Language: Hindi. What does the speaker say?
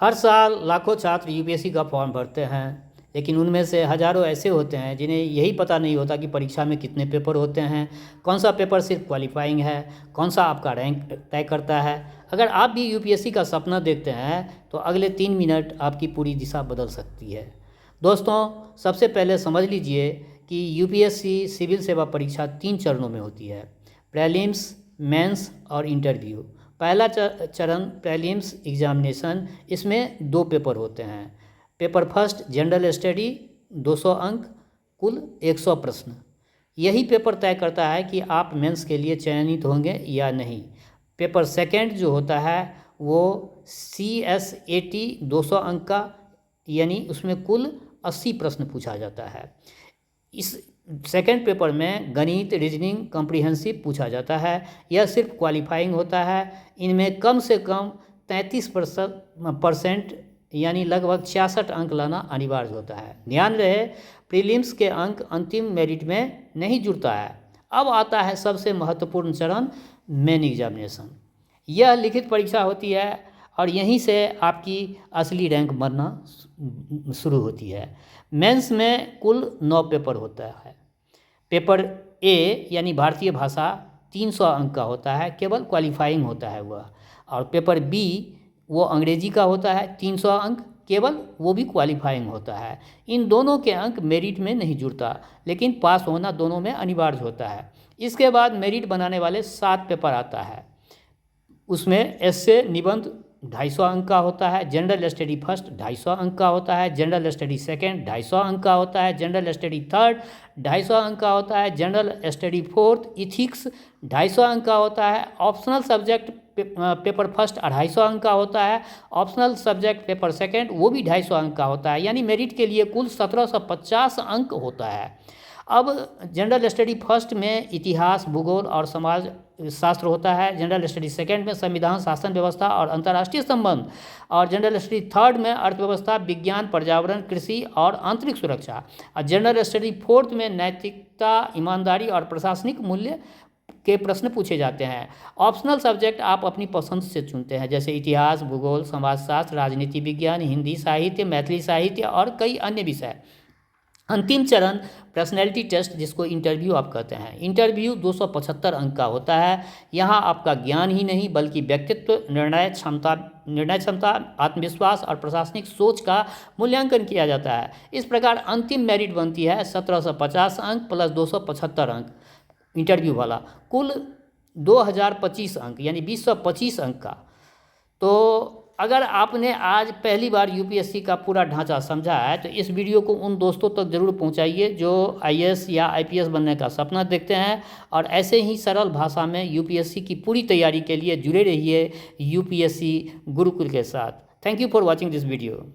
हर साल लाखों छात्र यूपीएससी का फॉर्म भरते हैं, लेकिन उनमें से हज़ारों ऐसे होते हैं जिन्हें यही पता नहीं होता कि परीक्षा में कितने पेपर होते हैं, कौन सा पेपर सिर्फ क्वालिफाइंग है, कौन सा आपका रैंक तय करता है। अगर आप भी यूपीएससी का सपना देखते हैं तो अगले 3 मिनट आपकी पूरी दिशा बदल सकती है। दोस्तों, सबसे पहले समझ लीजिए कि यूपीएससी सिविल सेवा परीक्षा 3 चरणों में होती है: प्रीलिम्स, मेंस और इंटरव्यू। पहला चरण प्रीलिम्स एग्जामिनेशन, इसमें 2 पेपर होते हैं। पेपर फर्स्ट जनरल स्टडी 200 अंक, कुल 100 प्रश्न। यही पेपर तय करता है कि आप मेंस के लिए चयनित होंगे या नहीं। पेपर सेकंड जो होता है वो CSAT 200 अंक का, यानी उसमें कुल 80 प्रश्न पूछा जाता है। इस सेकंड पेपर में गणित, रीजनिंग, कॉम्प्रिहेंसिव पूछा जाता है। यह सिर्फ क्वालिफाइंग होता है। इनमें कम से कम 33% यानी लगभग 66 अंक लाना अनिवार्य होता है। ध्यान रहे, प्रीलिम्स के अंक अंतिम मेरिट में नहीं जुड़ता है। अब आता है सबसे महत्वपूर्ण चरण, मेन एग्जामिनेशन। यह लिखित परीक्षा होती है और यहीं से आपकी असली रैंक बनना शुरू होती है। मेंस में कुल 9 पेपर होता है। पेपर ए यानी भारतीय भाषा 300 अंक का होता है, केवल क्वालिफाइंग होता है वह। और पेपर बी वो अंग्रेजी का होता है 300 अंक, केवल वो भी क्वालिफाइंग होता है। इन दोनों के अंक मेरिट में नहीं जुड़ता, लेकिन पास होना दोनों में अनिवार्य होता है। इसके बाद मेरिट बनाने वाले 7 पेपर आता है। उसमें एस्से निबंध 250 अंक का होता है, जनरल स्टडी फर्स्ट 250 अंक का होता है, जनरल स्टडी सेकंड 250 अंक का होता है, जनरल स्टडी थर्ड 250 अंक का होता है, जनरल स्टडी फोर्थ इथिक्स 250 अंक का होता है, ऑप्शनल सब्जेक्ट पेपर फर्स्ट 250 अंक का होता है, ऑप्शनल सब्जेक्ट पेपर सेकंड वो भी 250 अंक का होता है, यानी मेरिट के लिए कुल 1750 अंक होता है। अब जनरल स्टडी फर्स्ट में इतिहास, भूगोल और समाज शास्त्र होता है, जनरल स्टडी सेकंड में संविधान, शासन व्यवस्था और अंतर्राष्ट्रीय संबंध, और जनरल स्टडी थर्ड में अर्थव्यवस्था, विज्ञान, पर्यावरण, कृषि और आंतरिक सुरक्षा, और जनरल स्टडी फोर्थ में नैतिकता, ईमानदारी और प्रशासनिक मूल्य के प्रश्न पूछे जाते हैं। ऑप्शनल सब्जेक्ट आप अपनी पसंद से चुनते हैं, जैसे इतिहास, भूगोल, समाजशास्त्र, राजनीति विज्ञान, हिंदी साहित्य, मैथिली साहित्य और कई अन्य विषय। अंतिम चरण पर्सनैलिटी टेस्ट, जिसको इंटरव्यू आप कहते हैं। इंटरव्यू 275 अंक का होता है। यहाँ आपका ज्ञान ही नहीं बल्कि व्यक्तित्व, निर्णय क्षमता, आत्मविश्वास और प्रशासनिक सोच का मूल्यांकन किया जाता है। इस प्रकार अंतिम मेरिट बनती है 1750 अंक प्लस 275 अंक इंटरव्यू वाला, कुल 2025 अंक यानी 2025 अंक का। तो अगर आपने आज पहली बार यूपीएससी का पूरा ढांचा समझा है तो इस वीडियो को उन दोस्तों तक जरूर पहुंचाइए जो आईएएस या आईपीएस बनने का सपना देखते हैं, और ऐसे ही सरल भाषा में यूपीएससी की पूरी तैयारी के लिए जुड़े रहिए यूपीएससी गुरुकुल के साथ। Thank you for watching this video.